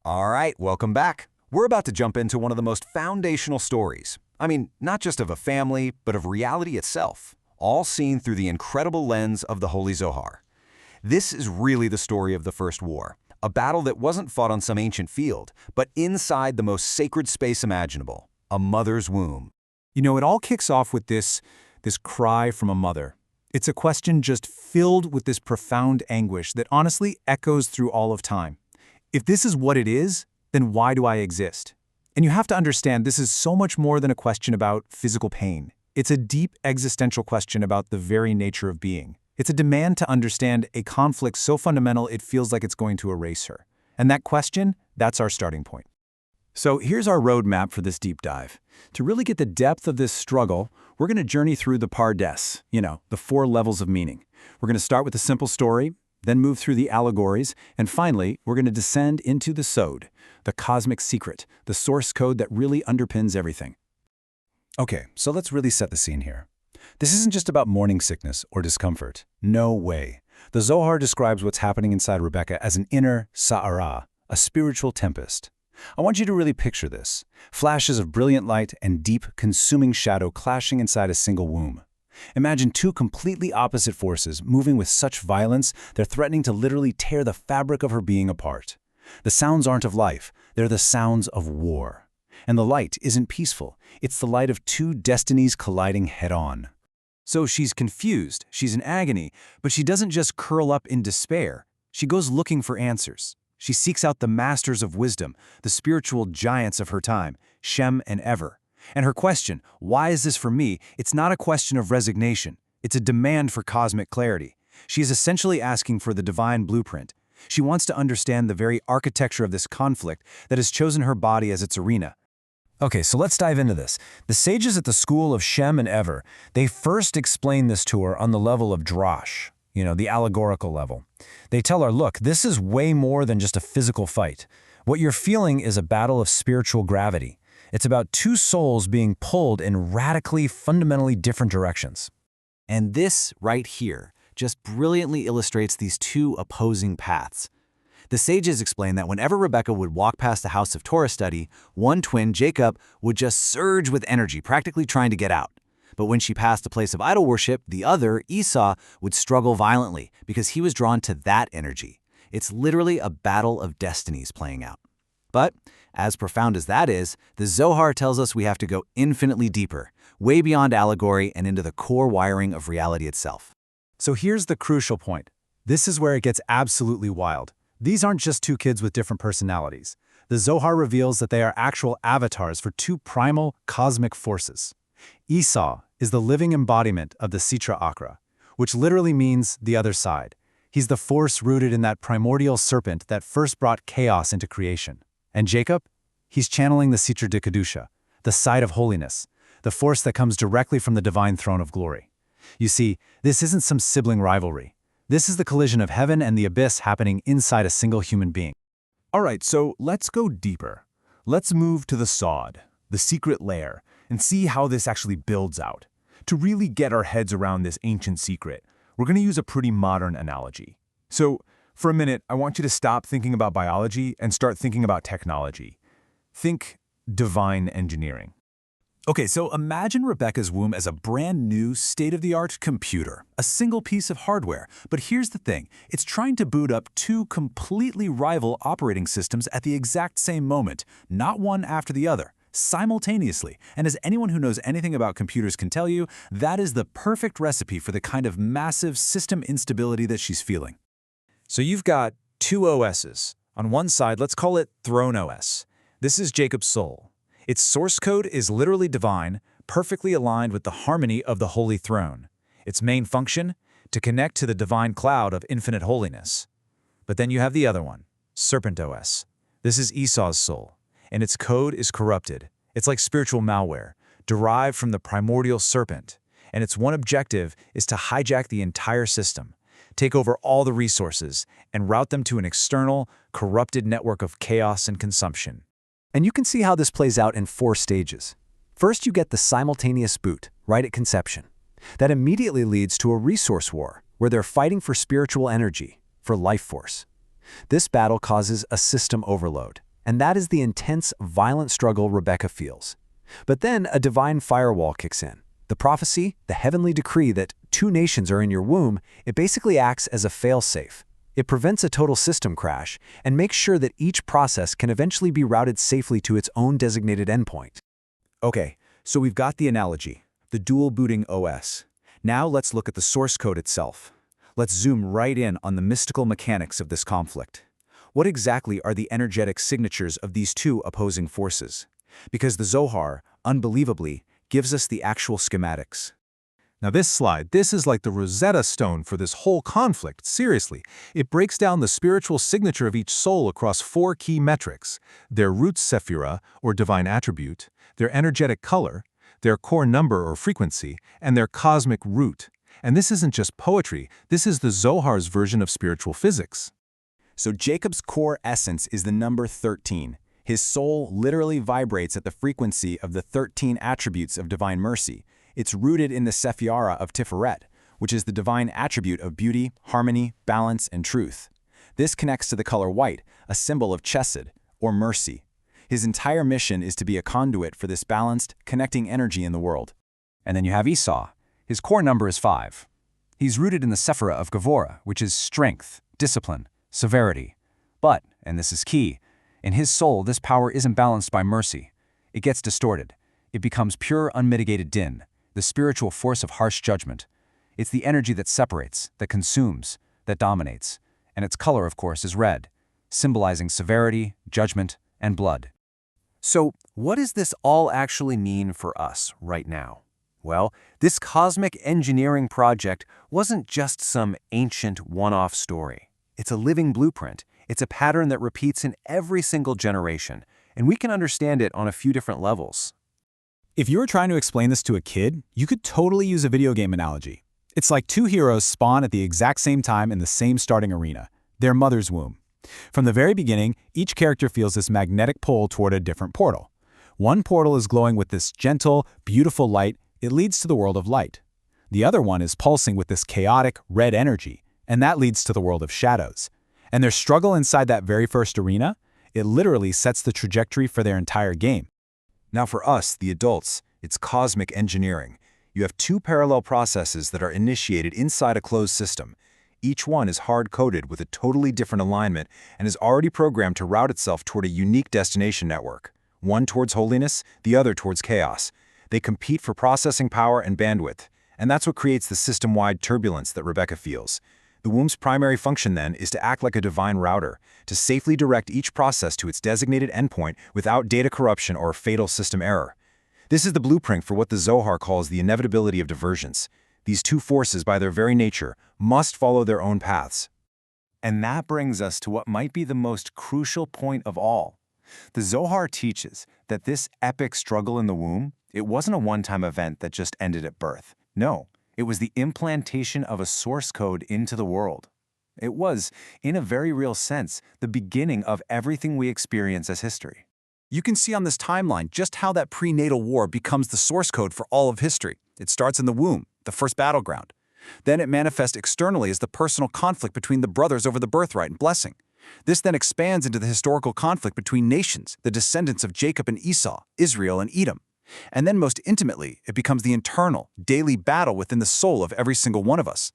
All right, welcome back. We're about to jump into one of the most foundational stories. I mean, not just of a family, but of reality itself, all seen through the incredible lens of the Holy Zohar. This is really the story of the First War, a battle that wasn't fought on some ancient field, but inside the most sacred space imaginable, a mother's womb. You know, it all kicks off with this cry from a mother. It's a question just filled with this profound anguish that honestly echoes through all of time. If this is what it is, then why do I exist? And you have to understand this is so much more than a question about physical pain. It's a deep existential question about the very nature of being. It's a demand to understand a conflict so fundamental it feels like it's going to erase her. And that question, that's our starting point. So here's our roadmap for this deep dive. To really get the depth of this struggle, we're going to journey through the pardes, the 4 levels of meaning. We're going to start with the simple story, then move through the allegories, and finally, we're going to descend into the sod, the cosmic secret, the source code that really underpins everything. Okay, so let's really set the scene here. This isn't just about morning sickness or discomfort. No way. The Zohar describes what's happening inside Rebecca as an inner sa'ara, a spiritual tempest. I want you to really picture this. Flashes of brilliant light and deep, consuming shadow clashing inside a single womb. Imagine 2 completely opposite forces moving with such violence they're threatening to literally tear the fabric of her being apart. The sounds aren't of life, they're the sounds of war. And the light isn't peaceful, it's the light of 2 destinies colliding head-on. So she's confused, she's in agony, but she doesn't just curl up in despair. She goes looking for answers. She seeks out the masters of wisdom, the spiritual giants of her time, Shem and Ever. And her question, why is this for me? It's not a question of resignation. It's a demand for cosmic clarity. She is essentially asking for the divine blueprint. She wants to understand the very architecture of this conflict that has chosen her body as its arena. Okay, so let's dive into this. The sages at the school of Shem and Ever, they first explain this to her on the level of drash, the allegorical level. They tell her, look, this is way more than just a physical fight. What you're feeling is a battle of spiritual gravity. It's about 2 souls being pulled in radically, fundamentally different directions. And this right here just brilliantly illustrates these 2 opposing paths. The sages explain that whenever Rebecca would walk past the house of Torah study, one twin, Jacob, would just surge with energy, practically trying to get out. But when she passed a place of idol worship, the other, Esau, would struggle violently because he was drawn to that energy. It's literally a battle of destinies playing out. But, as profound as that is, the Zohar tells us we have to go infinitely deeper, way beyond allegory and into the core wiring of reality itself. So here's the crucial point. This is where it gets absolutely wild. These aren't just 2 kids with different personalities. The Zohar reveals that they are actual avatars for 2 primal cosmic forces. Esau is the living embodiment of the Sitra Akra, which literally means the other side. He's the force rooted in that primordial serpent that first brought chaos into creation. And Jacob? He's channeling the Sitra de Kedusha, the side of holiness, the force that comes directly from the divine throne of glory. You see, this isn't some sibling rivalry. This is the collision of heaven and the abyss happening inside a single human being. All right, so let's go deeper. Let's move to the sod, the secret layer, and see how this actually builds out. To really get our heads around this ancient secret, we're going to use a pretty modern analogy. So, for a minute, I want you to stop thinking about biology and start thinking about technology. Think divine engineering. Okay, so imagine Rebecca's womb as a brand new, state-of-the-art computer, a single piece of hardware. But here's the thing, it's trying to boot up 2 completely rival operating systems at the exact same moment, not one after the other, simultaneously. And as anyone who knows anything about computers can tell you, that is the perfect recipe for the kind of massive system instability that she's feeling. So you've got 2 OSs. On one side, let's call it Throne OS. This is Jacob's soul. Its source code is literally divine, perfectly aligned with the harmony of the Holy Throne. Its main function? To connect to the divine cloud of infinite holiness. But then you have the other one, Serpent OS. This is Esau's soul, and its code is corrupted. It's like spiritual malware, derived from the primordial serpent, and its one objective is to hijack the entire system, take over all the resources, and route them to an external, corrupted network of chaos and consumption. And you can see how this plays out in 4 stages. First, you get the simultaneous boot, right at conception. That immediately leads to a resource war, where they're fighting for spiritual energy, for life force. This battle causes a system overload, And that is the intense, violent struggle Rebecca feels. But then a divine firewall kicks in. The prophecy, the heavenly decree that 2 nations are in your womb, it basically acts as a fail-safe. It prevents a total system crash and makes sure that each process can eventually be routed safely to its own designated endpoint. Okay, so we've got the analogy, the dual booting OS. Now let's look at the source code itself. Let's zoom right in on the mystical mechanics of this conflict. What exactly are the energetic signatures of these 2 opposing forces? Because the Zohar, unbelievably, gives us the actual schematics. Now this slide, this is like the Rosetta Stone for this whole conflict, seriously. It breaks down the spiritual signature of each soul across 4 key metrics: their root sephira, or divine attribute, their energetic color, their core number or frequency, and their cosmic root. And this isn't just poetry, this is the Zohar's version of spiritual physics. So Jacob's core essence is the number 13. His soul literally vibrates at the frequency of the 13 attributes of divine mercy. It's rooted in the Sephirah of Tiferet, which is the divine attribute of beauty, harmony, balance, and truth. This connects to the color white, a symbol of chesed, or mercy. His entire mission is to be a conduit for this balanced, connecting energy in the world. And then you have Esau. His core number is 5. He's rooted in the Sephirah of Gevurah, which is strength, discipline, severity. But, and this is key, in his soul this power isn't balanced by mercy. It gets distorted. It becomes pure, unmitigated din, the spiritual force of harsh judgment. It's the energy that separates, that consumes, that dominates. And its color, of course, is red, symbolizing severity, judgment, and blood. So, what does this all actually mean for us right now? Well, this cosmic engineering project wasn't just some ancient one-off story. It's a living blueprint. It's a pattern that repeats in every single generation, and we can understand it on a few different levels. If you were trying to explain this to a kid, you could totally use a video game analogy. It's like 2 heroes spawn at the exact same time in the same starting arena, their mother's womb. From the very beginning, each character feels this magnetic pull toward a different portal. One portal is glowing with this gentle, beautiful light. It leads to the world of light. The other one is pulsing with this chaotic, red energy, and that leads to the world of shadows. And their struggle inside that very first arena, it literally sets the trajectory for their entire game. Now for us, the adults, it's cosmic engineering. You have 2 parallel processes that are initiated inside a closed system. Each one is hard-coded with a totally different alignment and is already programmed to route itself toward a unique destination network. One towards holiness, the other towards chaos. They compete for processing power and bandwidth, and that's what creates the system-wide turbulence that Rebecca feels. The womb's primary function, then, is to act like a divine router, to safely direct each process to its designated endpoint without data corruption or fatal system error. This is the blueprint for what the Zohar calls the inevitability of divergence. These 2 forces, by their very nature, must follow their own paths. And that brings us to what might be the most crucial point of all. The Zohar teaches that this epic struggle in the womb, it wasn't a one-time event that just ended at birth. No. It was the implantation of a source code into the world. It was, in a very real sense, the beginning of everything we experience as history. You can see on this timeline just how that prenatal war becomes the source code for all of history. It starts in the womb, the first battleground. Then it manifests externally as the personal conflict between the brothers over the birthright and blessing. This then expands into the historical conflict between nations, the descendants of Jacob and Esau, Israel and Edom. And then most intimately, it becomes the internal, daily battle within the soul of every single one of us.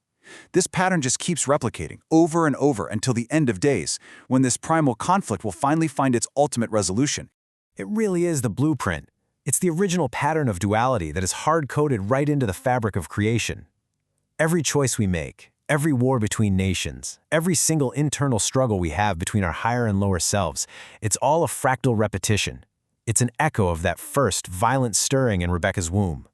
This pattern just keeps replicating over and over until the end of days, when this primal conflict will finally find its ultimate resolution. It really is the blueprint. It's the original pattern of duality that is hard-coded right into the fabric of creation. Every choice we make, every war between nations, every single internal struggle we have between our higher and lower selves, it's all a fractal repetition. It's an echo of that first violent stirring in Rebecca's womb.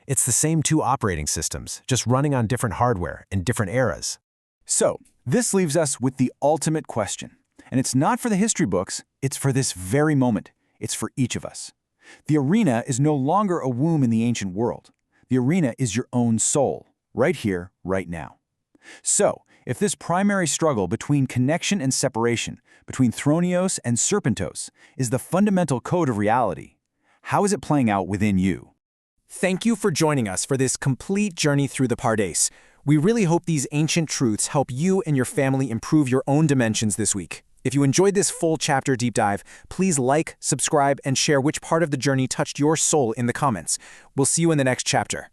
It's the same 2 operating systems, just running on different hardware in different eras. So, this leaves us with the ultimate question. And it's not for the history books, it's for this very moment. It's for each of us. The arena is no longer a womb in the ancient world. The arena is your own soul, right here, right now. So, if this primary struggle between connection and separation, between thronios and serpentos, is the fundamental code of reality, how is it playing out within you? Thank you for joining us for this complete journey through the Pardes. We really hope these ancient truths help you and your family improve your own dimensions this week. If you enjoyed this full chapter deep dive, please like, subscribe, and share which part of the journey touched your soul in the comments. We'll see you in the next chapter.